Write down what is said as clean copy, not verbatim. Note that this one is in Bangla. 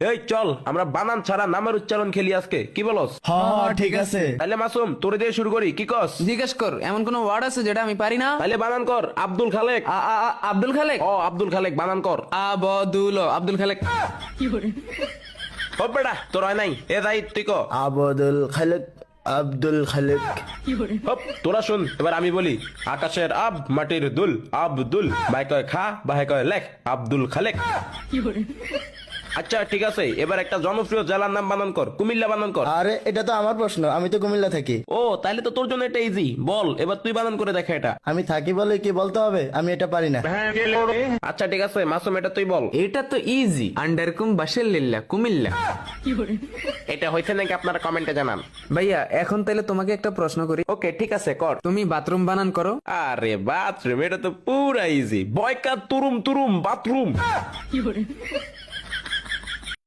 এই চল আমরা বানান ছাড়া নামের উচ্চারণ খেলি আজকে, কি বলস? হ্যাঁ ঠিক আছে। তাহলে মাসুম তোরে দিয়ে শুরু করি, কি কস? জিজ্ঞেস কর, এমন কোন ওয়ার্ড আছে যেটা আমি পারি না? তাহলে বানান কর আব্দুল খালেক। আব্দুল খালেক। ও আব্দুল খালেক বানান কর। আব্দুল খালেক। ও বেটা তোর হয় নাই, এ যাই তুই ক। আবদুল খালেক, আব্দুল খালেক। হপ, তোরা শুন এবার আমি বলি। আকাশের আব মাটির দুল, আব্দুল ভাই কয় খা, ভাই কয় লেখ, আব্দুল খালেক। আচ্ছা ঠিক আছে, এবার একটা জনপ্রিয় জেলার নাম বানান কর, কুমিল্লা বানান কর। আরে এটা তো আমার প্রশ্ন, আমি তো কুমিল্লা থাকি। ও তাহলে তো তোর জন্য এটা ইজি, বল এবার তুই বানান করে দেখা এটা। আমি থাকি বলে কি বলতে হবে? আমি এটা পারি না। আচ্ছা ঠিক আছে মাসুম এটা তুই বল। এটা তো ইজি, আন্ডারকুম বাসের লিল্লা কুমিল্লা। এটা হয়েছে নাকি আপনারা কমেন্টে জানান। ভাইয়া এখন তাহলে তোমাকে একটা প্রশ্ন করি। ওকে ঠিক আছে কর। তুমি বাথরুম বানান করো। আরে বাথরুম, এটা তো পুরা ইজি, বয়কা তুরুম তুরুম বাথরুম।